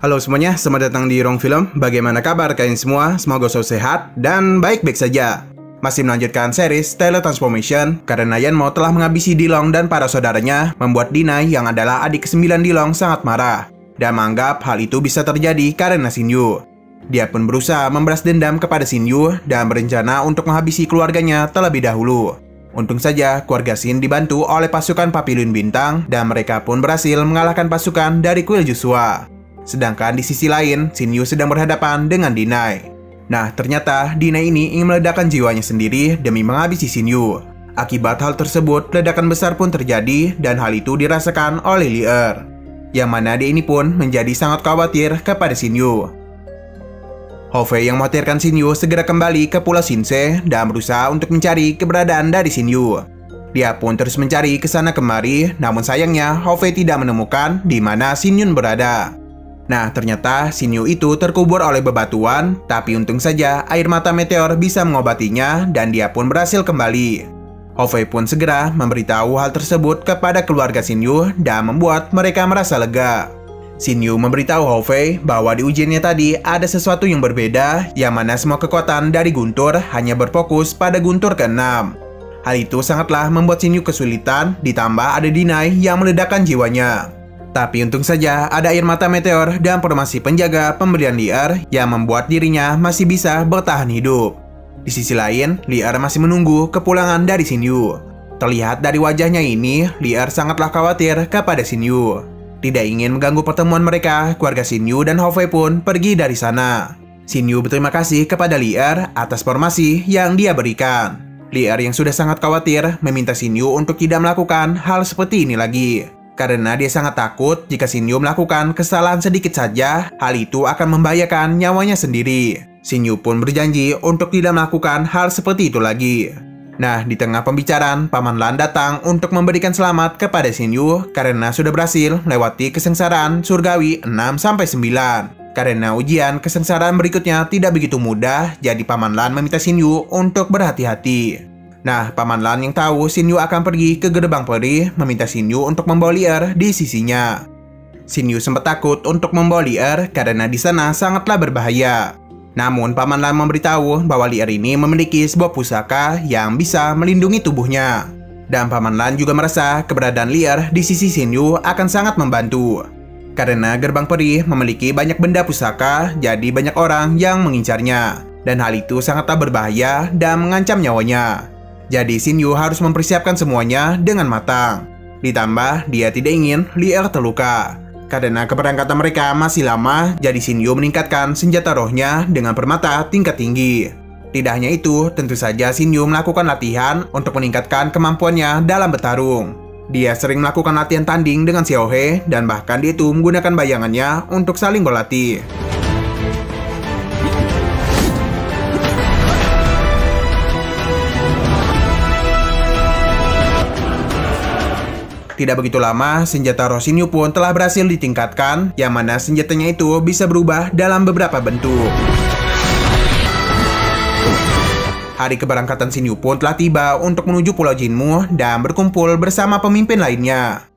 Halo semuanya, selamat datang di Rong Film. Bagaimana kabar kalian semua? Semoga selalu sehat dan baik-baik saja. Masih melanjutkan series Teletransformation karena Yanmo telah menghabisi Dilong dan para saudaranya, membuat Dinai yang adalah adik ke-9 Dilong sangat marah dan menganggap hal itu bisa terjadi karena Shinyu. Dia pun berusaha membalas dendam kepada Shinyu dan berencana untuk menghabisi keluarganya terlebih dahulu. Untung saja keluarga Shin dibantu oleh pasukan Papillon Bintang dan mereka pun berhasil mengalahkan pasukan dari kuil Joshua. Sedangkan di sisi lain, Shinyu sedang berhadapan dengan Dinai. Nah, ternyata Dinai ini ingin meledakkan jiwanya sendiri demi menghabisi Shinyu. Akibat hal tersebut, ledakan besar pun terjadi dan hal itu dirasakan oleh Lier. Yang mana dia ini pun menjadi sangat khawatir kepada Shinyu. Hofei yang mengkhawatirkan Shinyu segera kembali ke Pulau Shinsei dan berusaha untuk mencari keberadaan dari Shinyu. Dia pun terus mencari ke sana kemari, namun sayangnya Hofei tidak menemukan di mana Shinyu berada. Nah, ternyata Shinyu itu terkubur oleh bebatuan, tapi untung saja air mata meteor bisa mengobatinya dan dia pun berhasil kembali. Hofei pun segera memberitahu hal tersebut kepada keluarga Shinyu dan membuat mereka merasa lega. Shinyu memberitahu Hofei bahwa di ujiannya tadi ada sesuatu yang berbeda, yang mana semua kekuatan dari Guntur hanya berfokus pada Guntur ke-6. Hal itu sangatlah membuat Shinyu kesulitan, ditambah ada Dinai yang meledakkan jiwanya. Tapi untung saja ada air mata meteor dan formasi penjaga pemberian Lier yang membuat dirinya masih bisa bertahan hidup. Di sisi lain, Lier masih menunggu kepulangan dari Shinyu. Terlihat dari wajahnya ini, Lier sangatlah khawatir kepada Shinyu. Tidak ingin mengganggu pertemuan mereka, keluarga Shinyu dan Hofei pun pergi dari sana. Shinyu berterima kasih kepada Lier atas formasi yang dia berikan. Lier yang sudah sangat khawatir meminta Shinyu untuk tidak melakukan hal seperti ini lagi. Karena dia sangat takut jika Shinyu melakukan kesalahan sedikit saja, hal itu akan membahayakan nyawanya sendiri. Shinyu pun berjanji untuk tidak melakukan hal seperti itu lagi. Nah, di tengah pembicaraan, Paman Lan datang untuk memberikan selamat kepada Shinyu karena sudah berhasil melewati kesengsaraan surgawi 6-9. Karena ujian kesengsaraan berikutnya tidak begitu mudah, jadi Paman Lan meminta Shinyu untuk berhati-hati. Nah, Paman Lan yang tahu Shinyu akan pergi ke gerbang peri, meminta Shinyu untuk membawa Lier di sisinya. Shinyu sempat takut untuk membawa Lier karena di sana sangatlah berbahaya. Namun, Paman Lan memberitahu bahwa Lier ini memiliki sebuah pusaka yang bisa melindungi tubuhnya. Dan Paman Lan juga merasa keberadaan Lier di sisi Shinyu akan sangat membantu. Karena gerbang peri memiliki banyak benda pusaka, jadi banyak orang yang mengincarnya. Dan hal itu sangatlah berbahaya dan mengancam nyawanya. Jadi Shinyu harus mempersiapkan semuanya dengan matang. Ditambah dia tidak ingin Lier terluka. Karena keberangkatan mereka masih lama, jadi Shinyu meningkatkan senjata rohnya dengan permata tingkat tinggi. Tidak hanya itu, tentu saja Shinyu melakukan latihan untuk meningkatkan kemampuannya dalam bertarung. Dia sering melakukan latihan tanding dengan Xiaohe dan bahkan dia itu menggunakan bayangannya untuk saling berlatih. Tidak begitu lama, senjata roh Shinyu pun telah berhasil ditingkatkan, yang mana senjatanya itu bisa berubah dalam beberapa bentuk. Hari keberangkatan Shinyu pun telah tiba untuk menuju Pulau Jinmu dan berkumpul bersama pemimpin lainnya.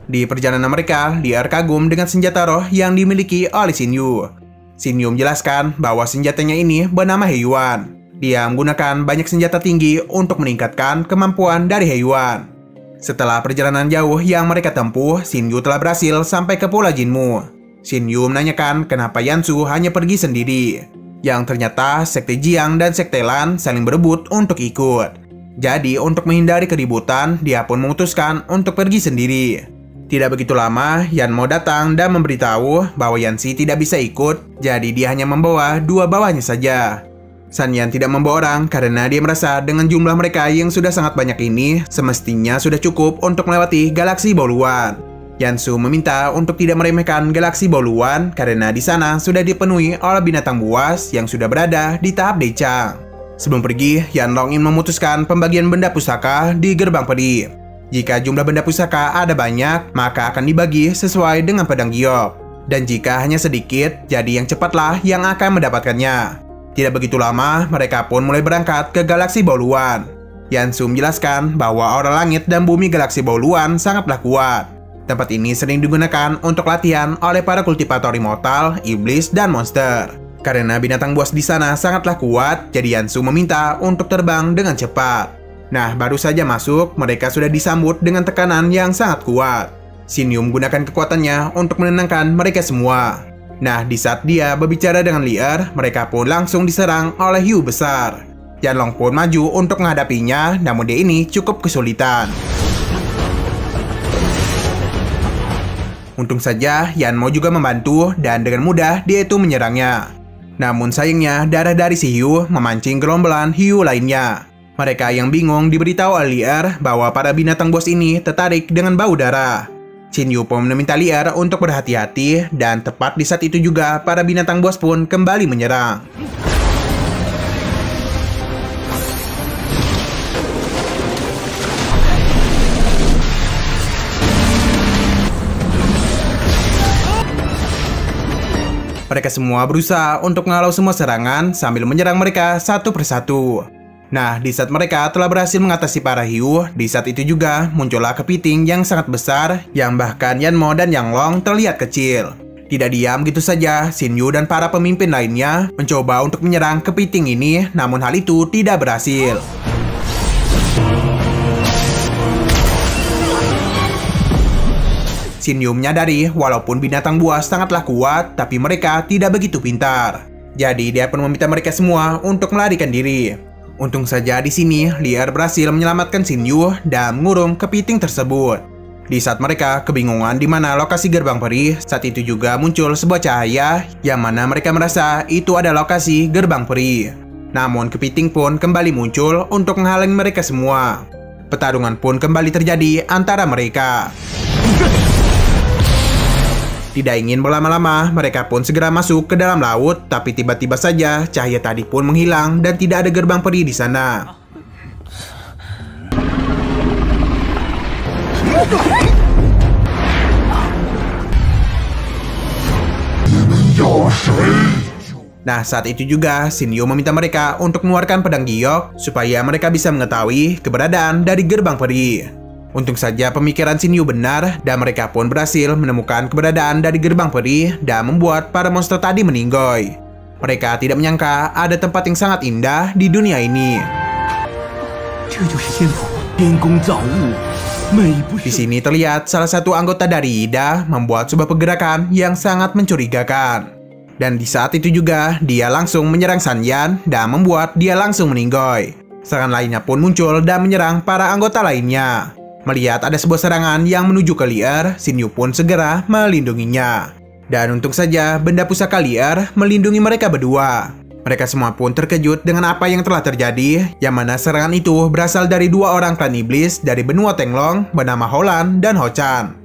Di perjalanan mereka, Lier kagum dengan senjata roh yang dimiliki oleh Shinyu. Shinyu menjelaskan bahwa senjatanya ini bernama Heiyuan. Dia menggunakan banyak senjata tinggi untuk meningkatkan kemampuan dari Heiyuan. Setelah perjalanan jauh yang mereka tempuh, Shinyu telah berhasil sampai ke Pulau Jinmu. Shinyu menanyakan kenapa Yansu hanya pergi sendiri. Yang ternyata Sekte Jiang dan Sekte Lan saling berebut untuk ikut. Jadi untuk menghindari keributan, dia pun memutuskan untuk pergi sendiri. Tidak begitu lama, Yanmo datang dan memberitahu bahwa Yanxi tidak bisa ikut, jadi dia hanya membawa 2 bawahnya saja. Sanyan tidak membawa orang karena dia merasa dengan jumlah mereka yang sudah sangat banyak ini, semestinya sudah cukup untuk melewati galaksi Baoluan. Yansu meminta untuk tidak meremehkan galaksi Baoluan karena di sana sudah dipenuhi oleh binatang buas yang sudah berada di tahap Dechang. Sebelum pergi, Yanlong ingin memutuskan pembagian benda pusaka di gerbang peri. Jika jumlah benda pusaka ada banyak, maka akan dibagi sesuai dengan pedang giok. Dan jika hanya sedikit, jadi yang cepatlah yang akan mendapatkannya. Tidak begitu lama, mereka pun mulai berangkat ke galaksi Baoluan. Yansu menjelaskan bahwa aura langit dan bumi galaksi Baoluan sangatlah kuat. Tempat ini sering digunakan untuk latihan oleh para kultivator immortal, iblis, dan monster. Karena binatang buas di sana sangatlah kuat, jadi Yansu meminta untuk terbang dengan cepat. Nah, baru saja masuk, mereka sudah disambut dengan tekanan yang sangat kuat. Shinyu menggunakan kekuatannya untuk menenangkan mereka semua. Nah, di saat dia berbicara dengan Lier, mereka pun langsung diserang oleh hiu besar. Yanlong pun maju untuk menghadapinya, namun dia ini cukup kesulitan. Untung saja Yanmo juga membantu dan dengan mudah dia itu menyerangnya. Namun sayangnya darah dari si hiu memancing gerombolan hiu lainnya. Mereka yang bingung diberitahu oleh Lier bahwa para binatang bos ini tertarik dengan bau darah. Shinyu pun meminta Lier untuk berhati-hati dan tepat di saat itu juga para binatang bos pun kembali menyerang. Mereka semua berusaha untuk menghalau semua serangan sambil menyerang mereka satu persatu. Nah, di saat mereka telah berhasil mengatasi para hiu, di saat itu juga muncullah kepiting yang sangat besar yang bahkan Yanmo dan Yanglong terlihat kecil. Tidak diam gitu saja, Shinyu dan para pemimpin lainnya mencoba untuk menyerang kepiting ini, namun hal itu tidak berhasil. Shinyu menyadari walaupun binatang buas sangatlah kuat, tapi mereka tidak begitu pintar. Jadi dia pun meminta mereka semua untuk melarikan diri. Untung saja di sini Lier berhasil menyelamatkan Shinyu dan mengurung kepiting tersebut. Di saat mereka kebingungan di mana lokasi gerbang peri, saat itu juga muncul sebuah cahaya yang mana mereka merasa itu adalah lokasi gerbang peri. Namun kepiting pun kembali muncul untuk menghalangi mereka semua. Pertarungan pun kembali terjadi antara mereka. Tidak ingin berlama-lama, mereka pun segera masuk ke dalam laut, tapi tiba-tiba saja cahaya tadi pun menghilang dan tidak ada gerbang peri di sana. Nah, saat itu juga Shinyu meminta mereka untuk mengeluarkan pedang giok supaya mereka bisa mengetahui keberadaan dari gerbang peri. Untung saja pemikiran Shinyu benar dan mereka pun berhasil menemukan keberadaan dari gerbang peri dan membuat para monster tadi meninggoy. Mereka tidak menyangka ada tempat yang sangat indah di dunia ini. Di sini terlihat salah satu anggota dari Ida membuat sebuah pergerakan yang sangat mencurigakan. Dan di saat itu juga dia langsung menyerang Sanyan dan membuat dia langsung meninggoy. Serangan lainnya pun muncul dan menyerang para anggota lainnya. Melihat ada sebuah serangan yang menuju ke Lier, Shinyu pun segera melindunginya. Dan untung saja benda pusaka Lier melindungi mereka berdua. Mereka semua pun terkejut dengan apa yang telah terjadi, yang mana serangan itu berasal dari dua orang klan iblis dari benua Tenglong bernama Howlan dan Ho-chan.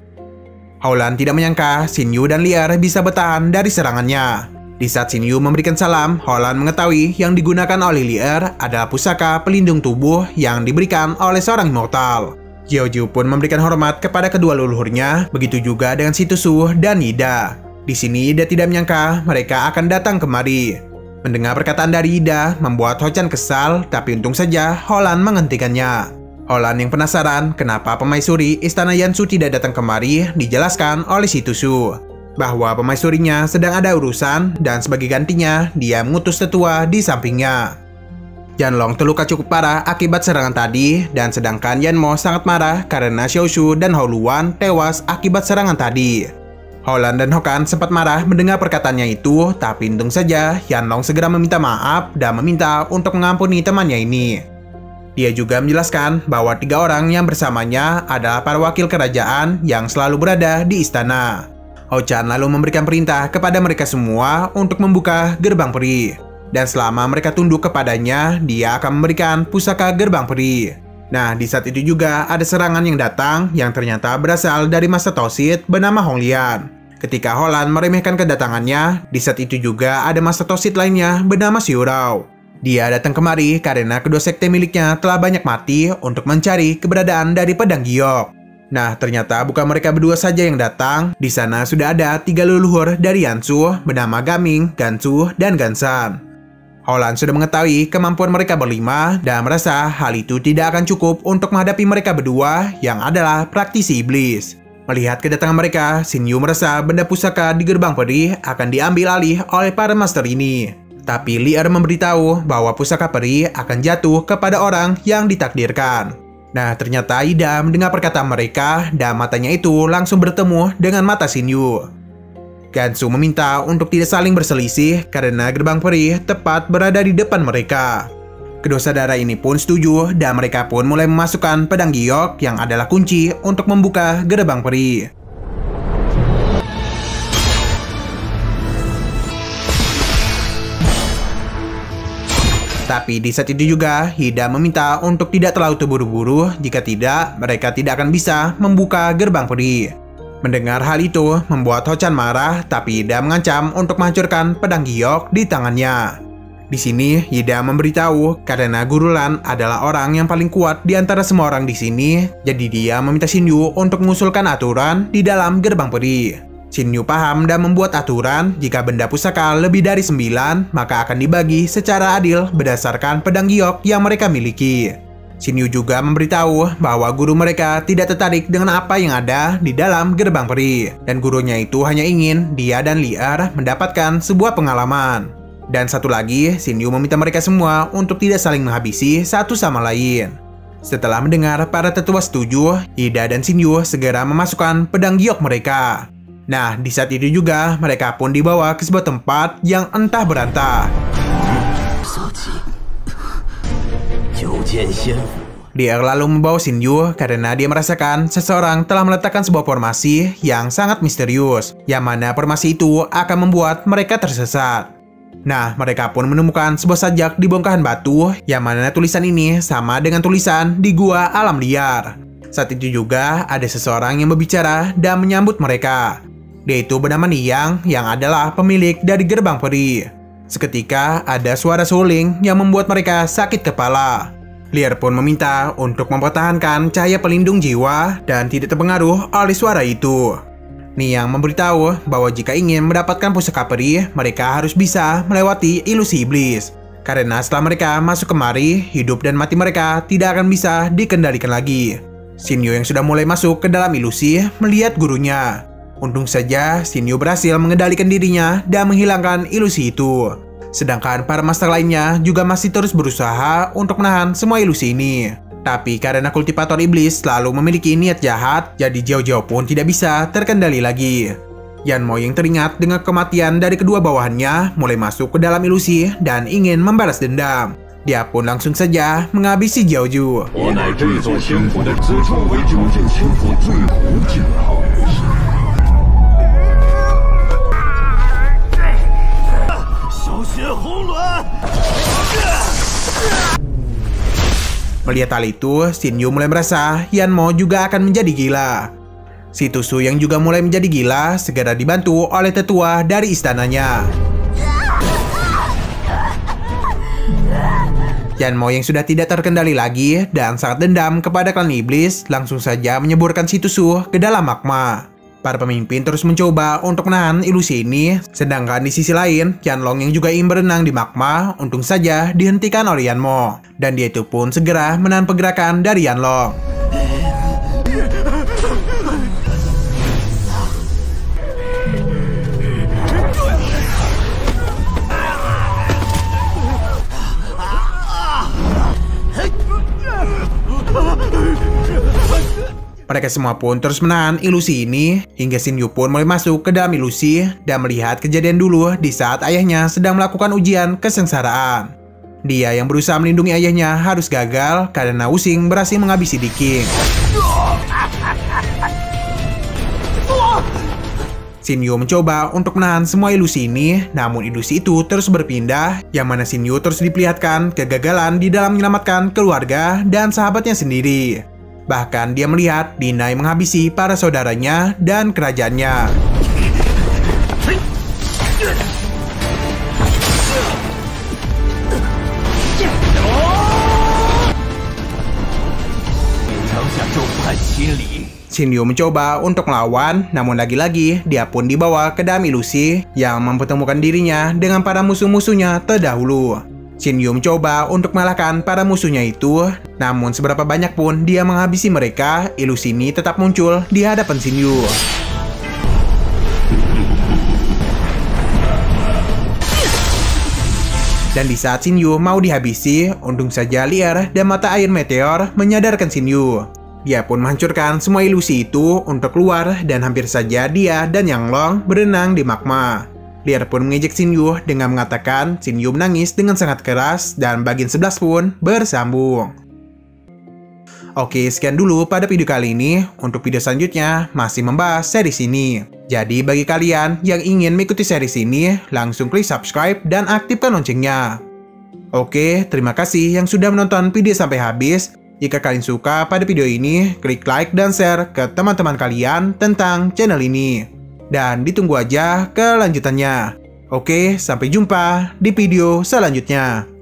Howlan tidak menyangka Shinyu dan Lier bisa bertahan dari serangannya. Di saat Shinyu memberikan salam, Howlan mengetahui yang digunakan oleh Lier adalah pusaka pelindung tubuh yang diberikan oleh seorang immortal. Jiao pun memberikan hormat kepada kedua leluhurnya, begitu juga dengan Shitsu dan Ida. Di sini Ida tidak menyangka mereka akan datang kemari. Mendengar perkataan dari Ida membuat Ho-chan kesal, tapi untung saja Howlan menghentikannya. Howlan yang penasaran kenapa pemaisuri Istana Yansu tidak datang kemari dijelaskan oleh Shitsu bahwa pemaisurinya sedang ada urusan dan sebagai gantinya dia mengutus tetua di sampingnya. Yanlong terluka cukup parah akibat serangan tadi, dan sedangkan Yanmo sangat marah karena Xiaoshu dan Howluan tewas akibat serangan tadi. Howlan dan Hokan sempat marah mendengar perkataannya itu, tapi untung saja Yanlong segera meminta maaf dan meminta untuk mengampuni temannya ini. Dia juga menjelaskan bahwa 3 orang yang bersamanya adalah para wakil kerajaan yang selalu berada di istana. Ho-chan lalu memberikan perintah kepada mereka semua untuk membuka gerbang peri. Dan selama mereka tunduk kepadanya, dia akan memberikan pusaka gerbang peri. Nah, di saat itu juga ada serangan yang datang yang ternyata berasal dari Master Toshid bernama Honglian. Ketika Howlan meremehkan kedatangannya, di saat itu juga ada Master Toshid lainnya bernama Xiurao. Dia datang kemari karena kedua sekte miliknya telah banyak mati untuk mencari keberadaan dari pedang giok. Nah, ternyata bukan mereka berdua saja yang datang. Di sana sudah ada 3 leluhur dari Yansu bernama Gaming, Gansu, dan Gansan. Holland sudah mengetahui kemampuan mereka berlima dan merasa hal itu tidak akan cukup untuk menghadapi mereka berdua yang adalah praktisi iblis. Melihat kedatangan mereka, Shin Yu merasa benda pusaka di gerbang peri akan diambil alih oleh para master ini. Tapi Lier memberitahu bahwa pusaka peri akan jatuh kepada orang yang ditakdirkan. Nah, ternyata Ida mendengar perkataan mereka dan matanya itu langsung bertemu dengan mata Shin Yu. Gansu meminta untuk tidak saling berselisih karena gerbang peri tepat berada di depan mereka. Kedua saudara ini pun setuju dan mereka pun mulai memasukkan pedang giok yang adalah kunci untuk membuka gerbang peri. Tapi di saat itu juga, Hida meminta untuk tidak terlalu terburu-buru, jika tidak, mereka tidak akan bisa membuka gerbang peri. Mendengar hal itu, membuat Ho-chan marah, tapi Hida mengancam untuk menghancurkan pedang giok di tangannya. Di sini, Hida memberitahu karena Guru Lan adalah orang yang paling kuat di antara semua orang di sini, jadi dia meminta Shin Yu untuk mengusulkan aturan di dalam gerbang peri. Shin Yu paham dan membuat aturan jika benda pusaka lebih dari 9, maka akan dibagi secara adil berdasarkan pedang giok yang mereka miliki. Shin Yu juga memberitahu bahwa guru mereka tidak tertarik dengan apa yang ada di dalam gerbang peri, dan gurunya itu hanya ingin dia dan Lier mendapatkan sebuah pengalaman. Dan satu lagi, Shin Yu meminta mereka semua untuk tidak saling menghabisi satu sama lain. Setelah mendengar para tetua setuju, Ida dan Shin Yu segera memasukkan pedang giok mereka. Nah, di saat itu juga mereka pun dibawa ke sebuah tempat yang entah berantah. Dia lalu membawa Shin Yu karena dia merasakan seseorang telah meletakkan sebuah formasi yang sangat misterius, yang mana formasi itu akan membuat mereka tersesat. Nah, mereka pun menemukan sebuah sajak di bongkahan batu, yang mana tulisan ini sama dengan tulisan di gua alam liar. Saat itu juga ada seseorang yang berbicara dan menyambut mereka. Dia itu bernama Niang yang adalah pemilik dari gerbang peri. Seketika ada suara suling yang membuat mereka sakit kepala. Lier pun meminta untuk mempertahankan cahaya pelindung jiwa dan tidak terpengaruh oleh suara itu. Niang memberitahu bahwa jika ingin mendapatkan pusaka peri, mereka harus bisa melewati ilusi iblis. Karena setelah mereka masuk kemari, hidup dan mati mereka tidak akan bisa dikendalikan lagi. Shin Yu yang sudah mulai masuk ke dalam ilusi melihat gurunya. Untung saja Shin Yu berhasil mengendalikan dirinya dan menghilangkan ilusi itu. Sedangkan para master lainnya juga masih terus berusaha untuk menahan semua ilusi ini. Tapi karena kultivator iblis selalu memiliki niat jahat, jadi jauh-jauh pun tidak bisa terkendali lagi. Yanmo yang teringat dengan kematian dari kedua bawahannya mulai masuk ke dalam ilusi dan ingin membalas dendam. Dia pun langsung saja menghabisi Jiaoju. Melihat hal itu, Shin Yu mulai merasa Yanmo juga akan menjadi gila. Si Tusu yang juga mulai menjadi gila segera dibantu oleh tetua dari istananya. Yanmo yang sudah tidak terkendali lagi dan sangat dendam kepada klan iblis langsung saja menyeburkan si Tusu ke dalam magma. Para pemimpin terus mencoba untuk menahan ilusi ini, sedangkan di sisi lain, Qianlong yang juga ingin berenang di magma, untung saja dihentikan oleh Yanmo. Dan dia itu pun segera menahan pergerakan dari Yanlong. Mereka semua pun terus menahan ilusi ini, hingga Shin Yu pun mulai masuk ke dalam ilusi dan melihat kejadian dulu di saat ayahnya sedang melakukan ujian kesengsaraan. Dia yang berusaha melindungi ayahnya harus gagal karena Wu Xing berhasil menghabisi Di Qing. Shin Yu mencoba untuk menahan semua ilusi ini, namun ilusi itu terus berpindah, yang mana Shin Yu terus diperlihatkan kegagalan di dalam menyelamatkan keluarga dan sahabatnya sendiri. Bahkan dia melihat Dinai menghabisi para saudaranya dan kerajaannya. Shin Yu mencoba untuk melawan, namun lagi-lagi dia pun dibawa ke dalam ilusi yang mempertemukan dirinya dengan para musuh-musuhnya terdahulu. Shinyu mencoba untuk mengalahkan para musuhnya itu, namun seberapa banyak pun dia menghabisi mereka, ilusi ini tetap muncul di hadapan Shinyu. Dan di saat Shinyu mau dihabisi, untung saja liar dan mata air meteor menyadarkan Shinyu. Dia pun menghancurkan semua ilusi itu untuk keluar dan hampir saja dia dan Yang Long berenang di magma. Liar pun mengejek Shinyu dengan mengatakan Shinyu menangis dengan sangat keras dan bagian 11 pun bersambung. Oke, sekian dulu pada video kali ini. Untuk video selanjutnya masih membahas series ini. Jadi bagi kalian yang ingin mengikuti series ini, langsung klik subscribe dan aktifkan loncengnya. Oke, terima kasih yang sudah menonton video sampai habis. Jika kalian suka pada video ini, klik like dan share ke teman-teman kalian tentang channel ini. Dan ditunggu aja kelanjutannya. Oke, sampai jumpa di video selanjutnya.